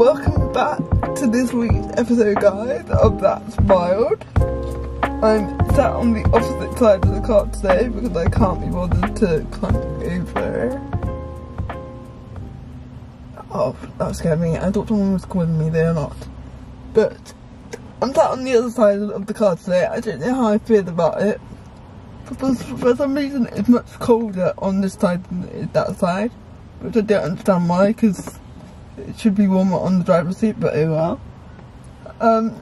welcome back to this week's episode, guys, of That's Wild. I'm sat on the opposite side of the car today because I can't be bothered to climb over. Oh, that scared me. I thought someone was calling me, they're not. But I'm sat on the other side of the car today. I don't know how I feel about it. For some reason, it's much colder on this side than it is that side, which I don't understand why, because it should be warmer on the driver's seat, but oh well.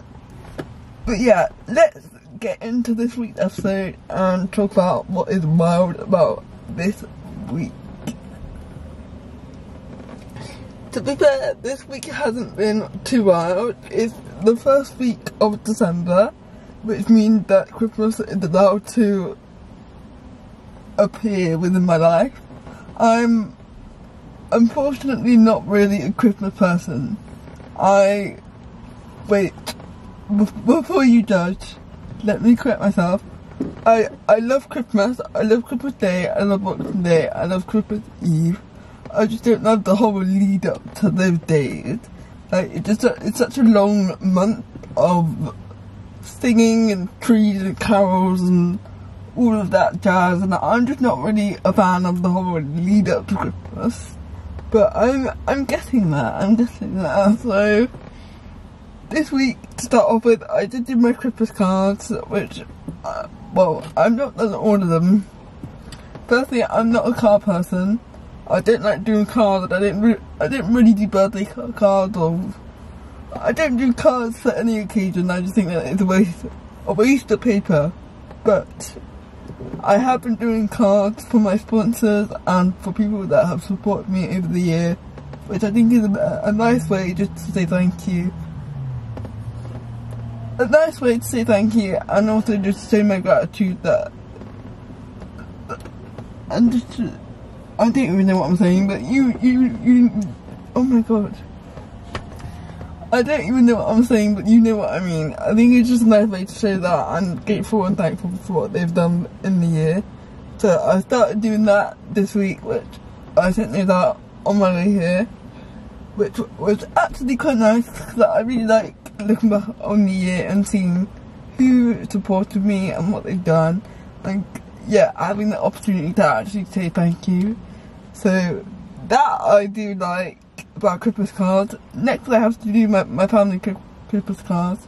But yeah, let's get into this week's episode and talk about what is wild about this week. To be fair, this week hasn't been too wild. It's the first week of December, which means that Christmas is allowed to appear within my life. I'm unfortunately not really a Christmas person. Wait, before you judge, let me correct myself. I love Christmas, I love Christmas Day, I love Boxing Day, I love Christmas Eve. I just don't love the whole lead up to those days. Like, it's such a long month of singing and trees and carols and all of that jazz, and I'm just not really a fan of the whole lead up to Christmas. But I'm getting that, so this week, to start off with, I did do my Christmas cards, which, well, I've not done all of them. Firstly, I'm not a card person. I don't like doing cards. I didn't really do birthday cards, or I don't do cards for any occasion. I just think that it's a waste of paper. But I have been doing cards for my sponsors and for people that have supported me over the year, which I think is a nice way just to say thank you. A nice way to say thank you, and also just to show my gratitude that, and just, I don't even know what I'm saying, but you, oh my god. I don't even know what I'm saying, but you know what I mean. I think it's just a nice way to show that I'm grateful and thankful for what they've done in the year. So I started doing that this week, which I sent those out on my way here, which was actually quite nice, because I really like looking back on the year and seeing who supported me and what they've done. Like, yeah, having the opportunity to actually say thank you. So that I do like about Christmas cards. Next I have to do my family Christmas cards,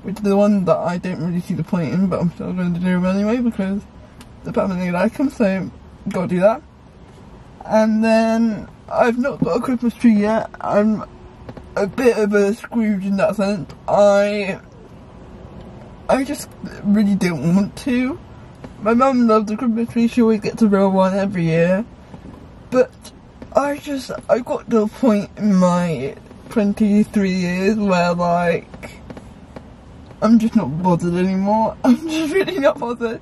which is the one that I don't really see the point in, but I'm still going to do them anyway because the family like them, so gotta do that. And then I've not got a Christmas tree yet. I'm a bit of a Scrooge in that sense. I just really don't want to. My mum loves the Christmas tree, she always gets a real one every year, but I got to a point in my 23 years where, like, I'm just not bothered anymore. I'm just really not bothered.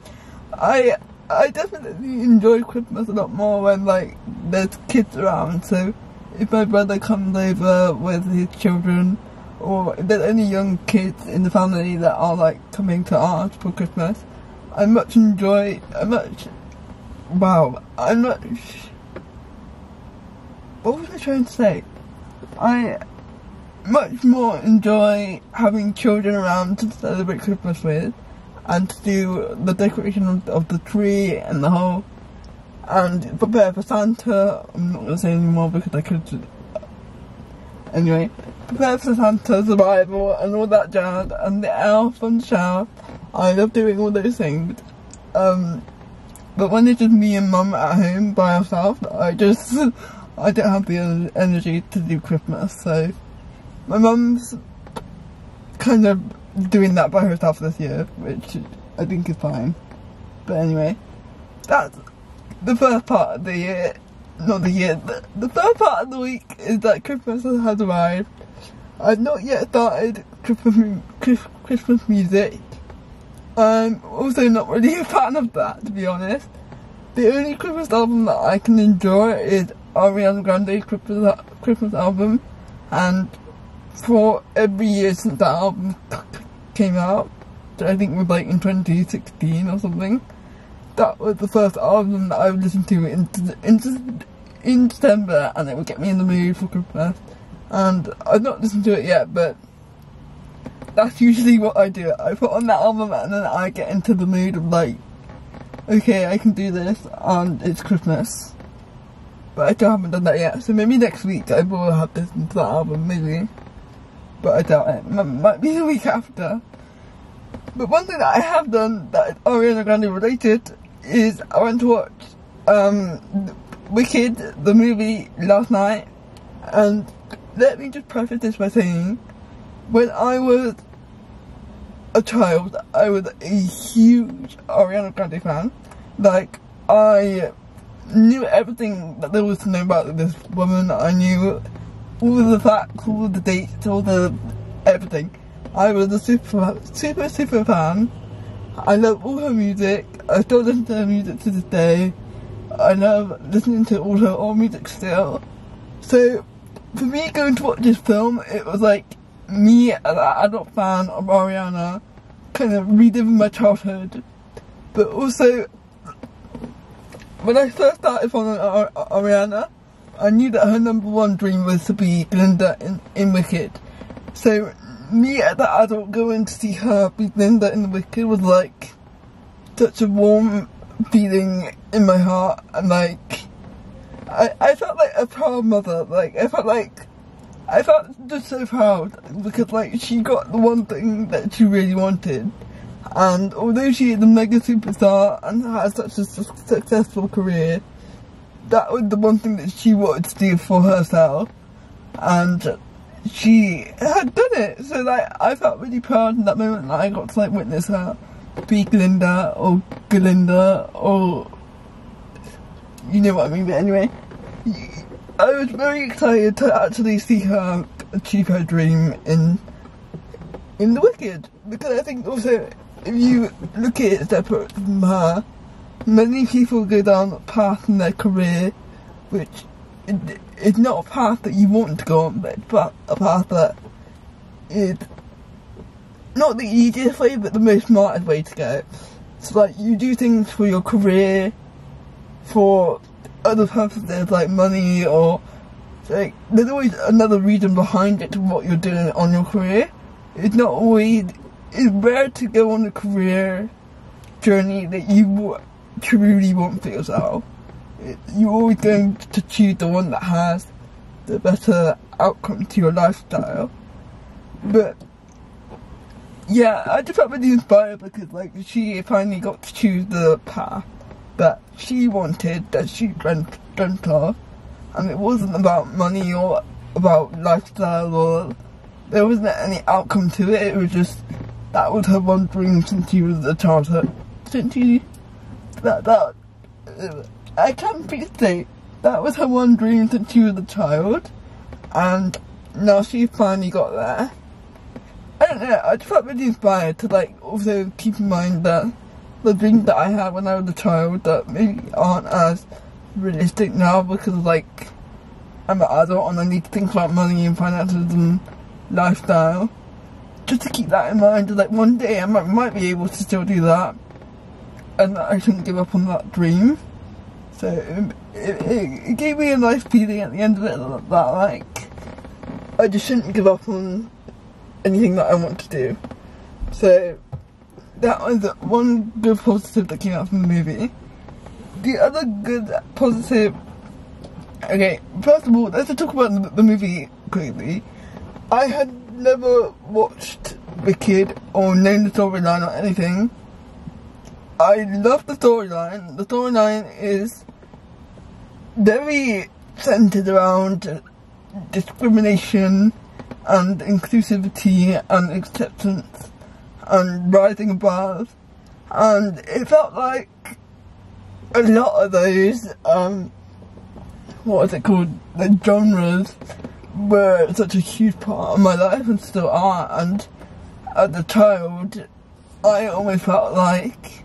I definitely enjoy Christmas a lot more when, like, there's kids around. So if my brother comes over with his children, or if there's any young kids in the family that are, like, coming to ours for Christmas, what was I trying to say? I much more enjoy having children around to celebrate Christmas with, and to do the decoration of the tree and the whole, and prepare for Santa. I'm not going to say anymore because I could. Anyway, prepare for Santa's arrival and all that jazz, and the elf on the shelf. I love doing all those things. But when it's just me and mum at home by ourselves, I don't have the energy to do Christmas, so my mum's kind of doing that by herself this year, which I think is fine. But anyway, that's the first part of the year. Not the year, the first part of the week is that Christmas has arrived. I've not yet started Christmas music. I'm also not really a fan of that, to be honest. The only Christmas album that I can enjoy is Ariana Grande's Christmas album, and for every year since that album came out, which I think was like in 2016 or something, that was the first album that I would listen to in December, and it would get me in the mood for Christmas. and I've not listened to it yet, but that's usually what I do. I put on that album and then I get into the mood of like, okay, I can do this, and it's Christmas. But I still haven't done that yet, so maybe next week I will have listened to that album, maybe. But I doubt it. Might be the week after. But one thing that I have done that is Ariana Grande related is I went to watch Wicked, the movie, last night. And let me just preface this by saying, when I was a child, I was a huge Ariana Grande fan. Like, I knew everything that there was to know about this woman. I knew all of the facts, all of the dates, all the everything. I was a super fan. I love all her music. I still listen to her music to this day. I love listening to all her old music still. So for me going to watch this film, it was like me as an adult fan of Ariana kind of reliving my childhood. But also, when I first started following Ariana, I knew that her #1 dream was to be Glinda in Wicked. So me as an adult going to see her be Glinda in Wicked was like such a warm feeling in my heart, and like I felt like a proud mother. Like I felt just so proud because like she got the one thing that she really wanted. And although she is a mega superstar and has such a successful career, that was the one thing that she wanted to do for herself, and she had done it. So like I felt really proud in that moment that I got to like witness her be Glinda or Galinda, or you know what I mean. But anyway, I was very excited to actually see her achieve her dream in The Wicked, because I think also, if you look at it separate from her, many people go down a path in their career which is not a path that you want to go on, but it's a path that is not the easiest way, but the most smartest way to go. So like, you do things for your career, for other purposes like money, or like there's always another reason behind it to what you're doing on your career. It's not always, it's rare to go on a career journey that you truly want for yourself. You're always going to choose the one that has the better outcome to your lifestyle. But yeah, I just felt really inspired because like she finally got to choose the path that she wanted, that she dreamt of, and it wasn't about money or about lifestyle, or there wasn't any outcome to it. It was just, that was her one dream since she was a childhood. I can't say that was her one dream since she was a child, and now she finally got there. I don't know, I just felt really inspired to like also keep in mind that the dreams that I had when I was a child that maybe aren't as realistic now, because like I'm an adult and I need to think about money and finances and lifestyle. Just to keep that in mind, like one day I might be able to still do that, and I shouldn't give up on that dream. So it gave me a nice feeling at the end of it that like I just shouldn't give up on anything that I want to do. So that was one good positive that came out from the movie. The other good positive, okay, first of all, let's just talk about the movie quickly. I had never watched Wicked or known the storyline or anything. I love the storyline. The storyline is very centered around discrimination and inclusivity and acceptance and rising above, and it felt like a lot of those the genres were such a huge part of my life and still are. And as a child I almost felt like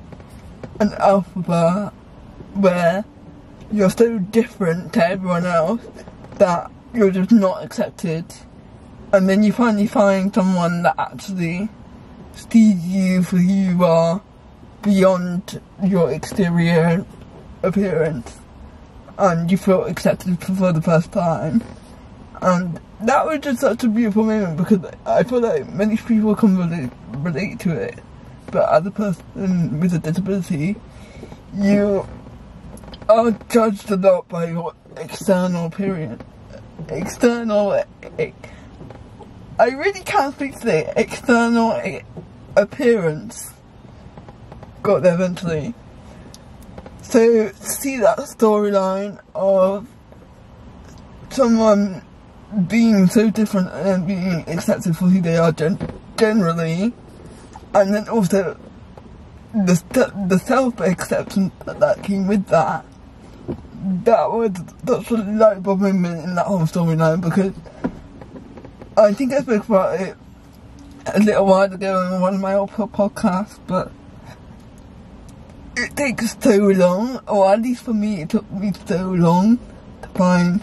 an Elphaba, where you're so different to everyone else that you're just not accepted, and then you finally find someone that actually sees you for who you are beyond your exterior appearance, and you feel accepted for the first time. And that was just such a beautiful moment because I feel like many people can relate to it. But as a person with a disability, you are judged a lot by your external appearance. I really can't speak today. External appearance. Got there eventually. So, see that storyline of someone being so different and being accepted for who they are generally, and then also the self-acceptance that came with that. That was such a light bulb moment in that whole storyline, because I think I spoke about it a little while ago on one of my old podcasts, but it takes so long, or at least for me, it took me so long to find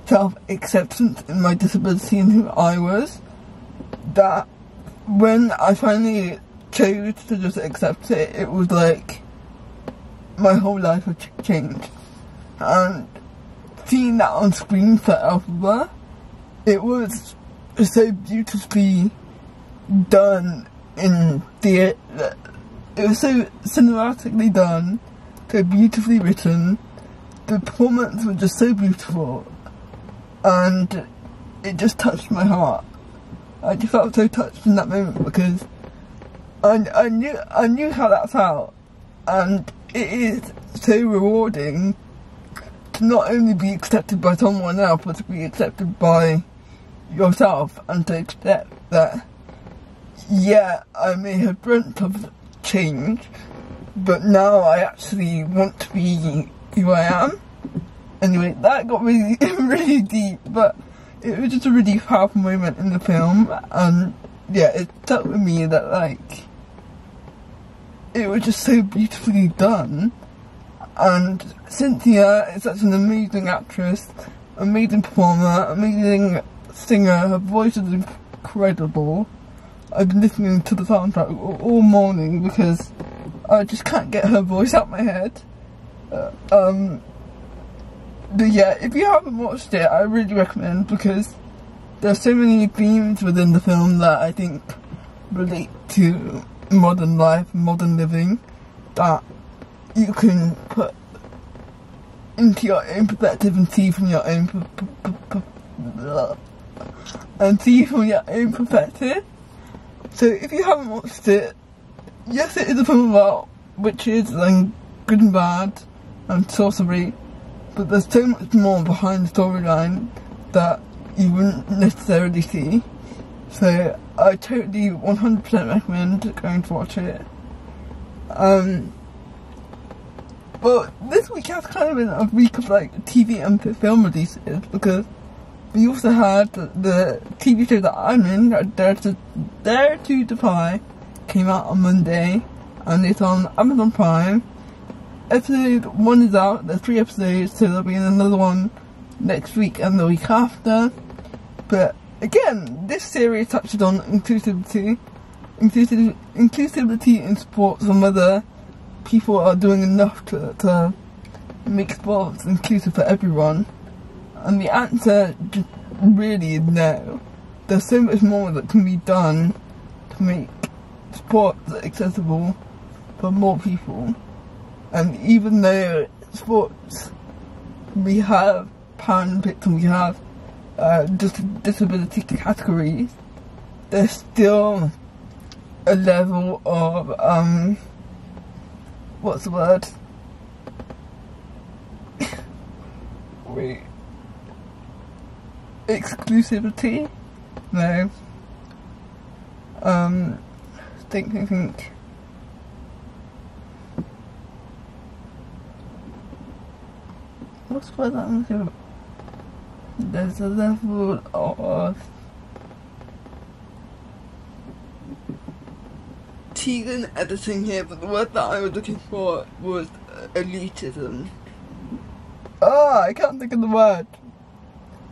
self-acceptance in my disability and who I was, that when I finally chose to just accept it, it was like my whole life had changed. And seeing that on screen for Elphaba, it was so beautifully done in theatre. It was so cinematically done, so beautifully written. The performance was just so beautiful, and it just touched my heart. I just felt so touched in that moment because I knew how that felt, and it is so rewarding to not only be accepted by someone else, but to be accepted by yourself, and to accept that, yeah, I may have dreamt of change, but now I actually want to be who I am. Anyway, that got really, really deep, but it was just a really powerful moment in the film, and yeah, it stuck with me that, like, it was just so beautifully done. And Cynthia is such an amazing actress, amazing performer, amazing singer. Her voice is incredible. I've been listening to the soundtrack all morning because I just can't get her voice out my head. But yeah, if you haven't watched it, I really recommend, because there's so many themes within the film that I think relate to modern life, modern living, that you can put into your own perspective and see from your own perspective. So if you haven't watched it, yes, it is a film about witches and good and bad and sorcery, but there's so much more behind the storyline that you wouldn't necessarily see. So I totally 100% recommend going to watch it. Well, this week has kind of been a week of like TV and film releases, because we also had the TV show that I'm in, Dare to Defy, came out on Monday, and it's on Amazon Prime. Episode 1 is out, there's 3 episodes, so there'll be another one next week and the week after. But again, this series touches on inclusivity in sports, and whether people are doing enough to make sports inclusive for everyone. And the answer just really is no. There's so much more that can be done to make sports accessible for more people. And even though sports, we have Paralympics and we have disability categories, there's still a level of what's the word? Wait. Exclusivity? No. Think. What's the word I'm looking for? There's a level of Tegan editing here, but the word that I was looking for was elitism. I can't think of the word.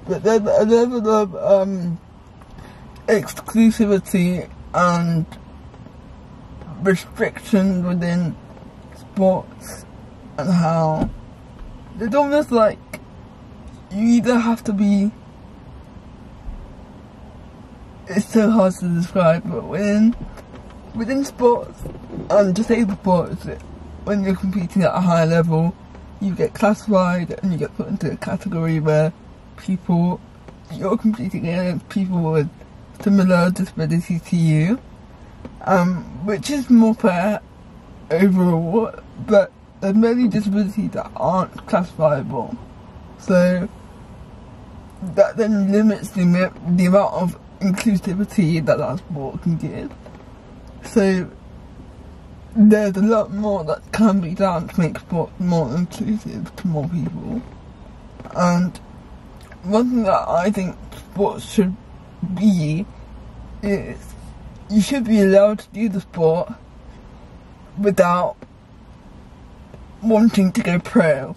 But there's a level of exclusivity and restriction within sports, and how it's almost like you either have to be it's so hard to describe, but within sports and disabled sports, when you're competing at a higher level, you get classified and you get put into a category where you're competing against people with similar disability to you, which is more fair overall, but there's many disabilities that aren't classifiable, so that then limits the amount of inclusivity that sport can give. So there's a lot more that can be done to make sport more inclusive to more people. And one thing that I think sports should be is you should be allowed to do the sport without wanting to go pro,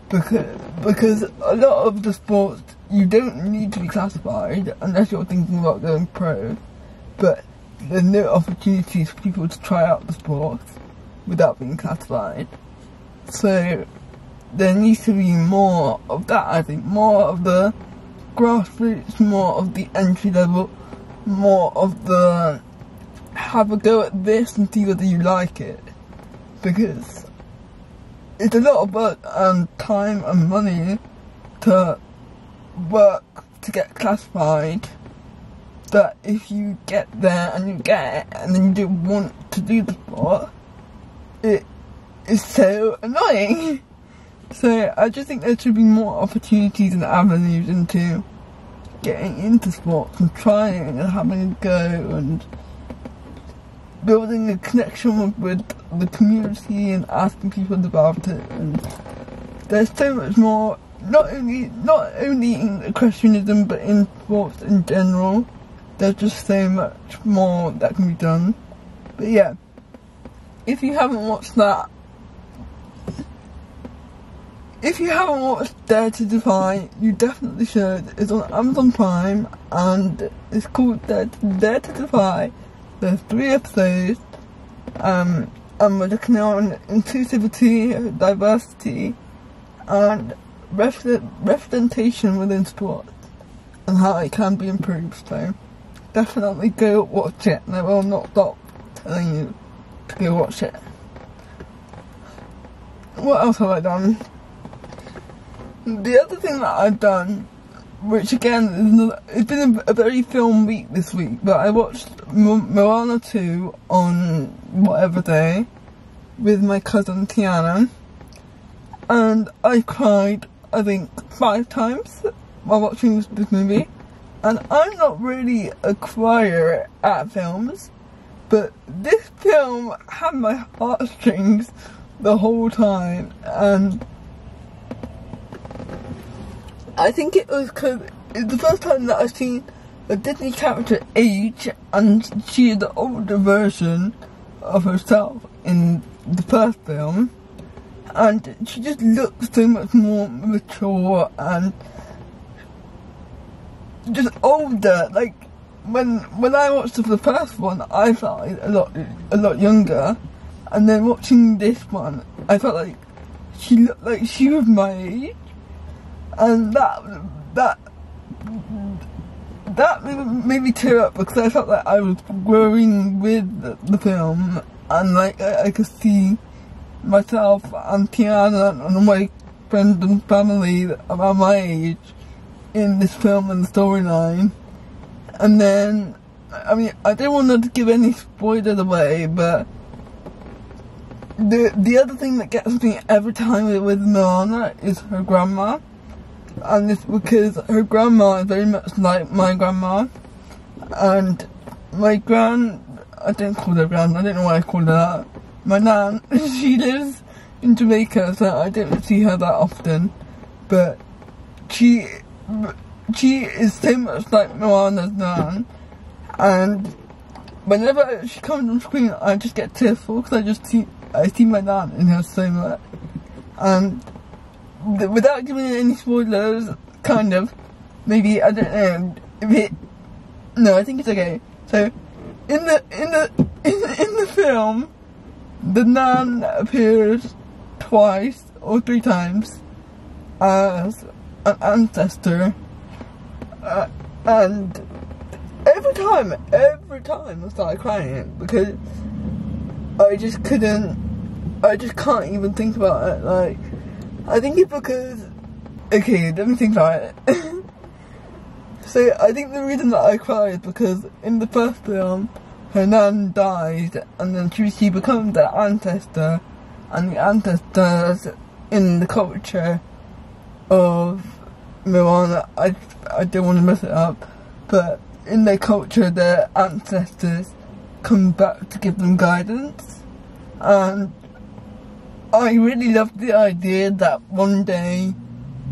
because a lot of the sports you don't need to be classified unless you're thinking about going pro, but there's no opportunities for people to try out the sport without being classified. So there needs to be more of that, I think, more of the grassroots, more of the entry level, more of the have a go at this and see whether you like it, because it's a lot of work and time and money to work to get classified, that if you get there and you get it and then you don't want to do the sport, it is so annoying. So I just think there should be more opportunities and avenues into getting into sports and trying and having a go and building a connection with the community and asking people about it. And there's so much more, not only in equestrianism but in sports in general. There's just so much more that can be done. But yeah, if you haven't watched that, if you haven't watched Dare to Defy, you definitely should. It's on Amazon Prime and it's called Dare to Defy. There's 3 episodes, and we're looking on inclusivity, diversity, and representation within sport, and how it can be improved. So definitely go watch it, and I will not stop telling you to go watch it. What else have I done? The other thing that I've done, which again, it's been a very film week this week, but I watched Moana 2 on whatever day with my cousin Tiana, and I cried, I think, 5 times while watching this movie. And I'm not really a crier at films, but this film had my heartstrings the whole time, and I think it was because it's the first time that I've seen a Disney character age, and she is the older version of herself in the first film, and she just looks so much more mature and just older. Like when I watched the first one, I felt like a lot younger, and then watching this one, I felt like she looked like she was my age. And that made me tear up, because I felt like I was growing with the film, and like I could see myself and Tiana and my friends and family around my age in this film and the storyline. And then, I mean, I don't want to give any spoilers away, but the other thing that gets me every time with Moana is her grandma. And it's because her grandma is very much like my grandma, and my I don't call her gran, I don't know why I call her that. My nan, she lives in Jamaica, so I don't see her that often, but she is so much like Moana's nan, and whenever she comes on screen, I just get tearful, because I see my nan in her so much. And without giving any spoilers, kind of, maybe, I don't know, no, I think it's okay. So, in the film, the Nan appears twice or 3 times as an ancestor, and every every time I started crying because I just can't even think about it. Like, I think it's because, okay, let me think about it. So I think the reason that I cry is because in the first film, her nan died, and then she becomes the ancestor, and the ancestors in the culture of Moana, I don't want to mess it up, but in their culture, their ancestors come back to give them guidance, and I really loved the idea that one day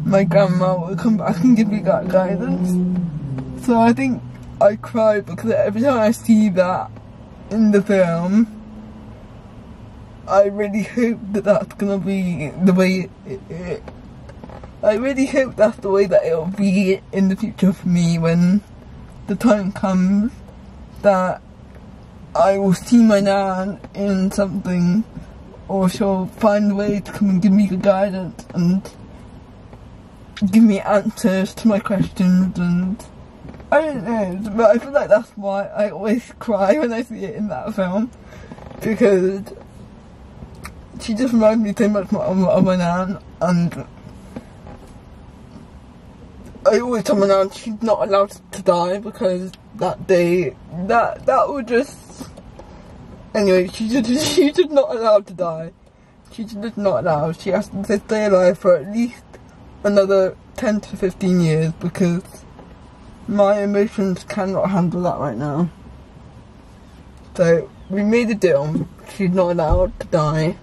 my grandma will come back and give me that guidance. So I think I cry because every time I see that in the film, I really hope that that's gonna be the way I really hope that's the way that it'll be in the future for me when the time comes that I will see my nan in something, or she'll find a way to come and give me the guidance and give me answers to my questions, and I don't know, but I feel like that's why I always cry when I see it in that film, because she just reminds me so much of my nan, and I always tell my nan she's not allowed to die because that day, that would just, anyway, she's just not allowed to die. She's just not allowed. She has to stay alive for at least another 10 to 15 years because my emotions cannot handle that right now. So we made a deal. She's not allowed to die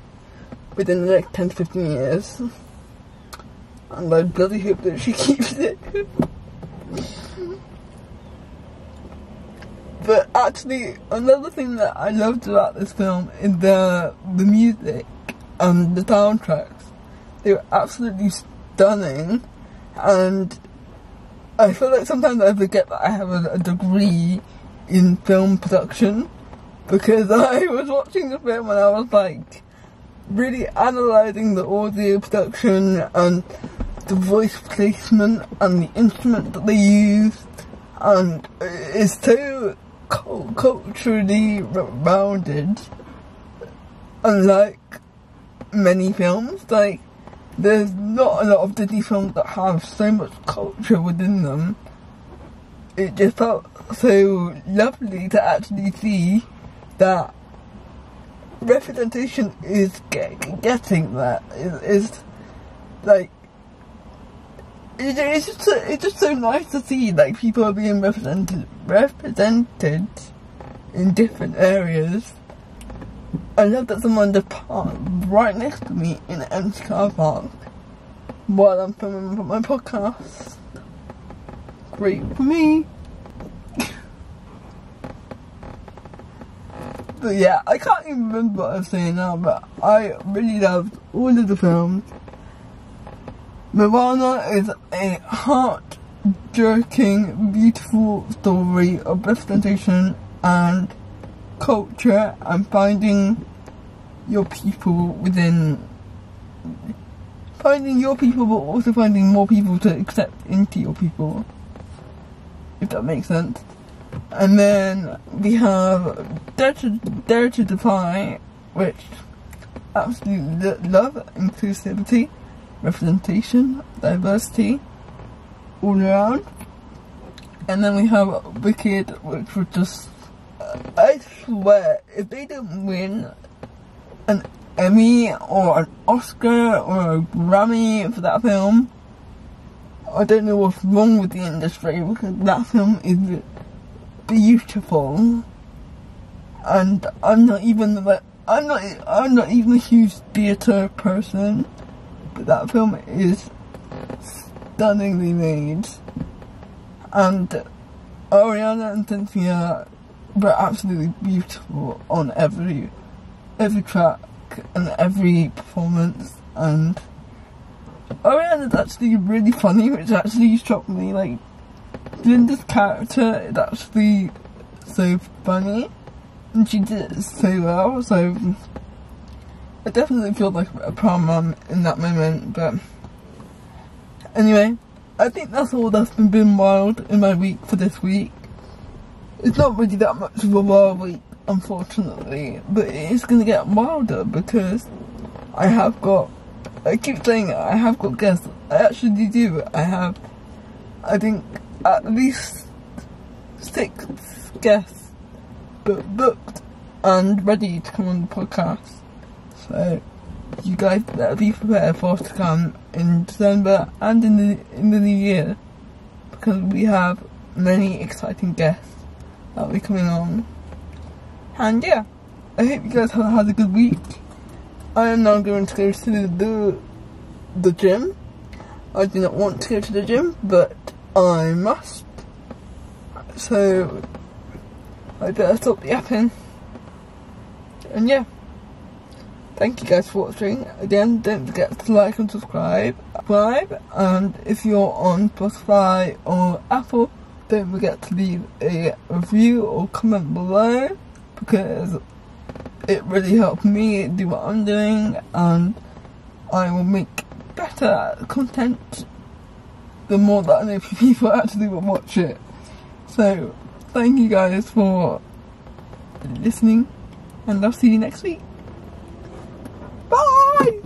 within the next 10 to 15 years. And I bloody hope that she keeps it. But actually, another thing that I loved about this film is the music and the soundtracks. They were absolutely stunning, and I feel like sometimes I forget that I have a degree in film production, because I was watching the film and I was like really analysing the audio production and the voice placement and the instrument that they used, and it's so culturally rounded, unlike many films. Like, there's not a lot of Disney films that have so much culture within them. It just felt so lovely to actually see that representation is getting that. It's like, it's just so nice to see, like, people are being represented in different areas. I love that someone just parked right next to me in an empty car park while I'm filming my podcast. Great for me. But yeah, I can't even remember what I was saying now, but I really loved all of the films. Moana is a heart-jerking, beautiful story of representation and culture and finding your people within, finding your people, but also finding more people to accept into your people, if that makes sense. And then we have Dare to Defy, which absolutely love inclusivity, representation, diversity, all around. And then we have Wicked, which was just, I swear, if they didn't win an Emmy or an Oscar or a Grammy for that film, I don't know what's wrong with the industry, because that film is beautiful. And I'm not even a huge theatre person, but that film is stunningly made. And Ariana and Cynthia were absolutely beautiful on every track and every performance, and Ariana's actually really funny, which actually shocked me. Like, Linda's character is actually so funny, and she did it so well, so I definitely feel like a proud mum in that moment. But anyway, I think that's all that's been wild in my week for this week. It's not really that much of a wild week, unfortunately, but it is going to get wilder because I keep saying it, I have got guests. I actually do. I have, I think, at least 6 guests booked and ready to come on the podcast. So you guys better be prepared for us to come in December and in the new year, because we have many exciting guests that will be coming on. And yeah, I hope you guys have had a good week. I am now going to go to the gym. I do not want to go to the gym, but I must. So I better stop yapping. And yeah, thank you guys for watching. Again, don't forget to like and subscribe. And if you're on Spotify or Apple, don't forget to leave a review or comment below, because it really helps me do what I'm doing, and I will make better content the more that I know people actually will watch it. So thank you guys for listening, and I'll see you next week. Bye!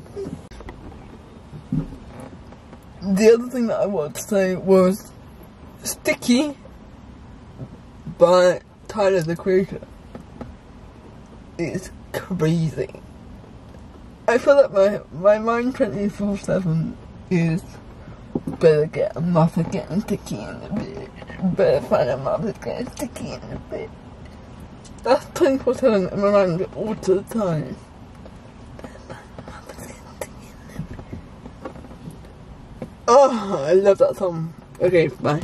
The other thing that I wanted to say was Sticky by Tyler the Creator. It's crazy. I feel like my mind 24/7 is better get a mother getting sticky in the bed. Better find a mother getting sticky in the bed. That's 24/7 in my mind all the time. Oh, I love that song. Okay, bye.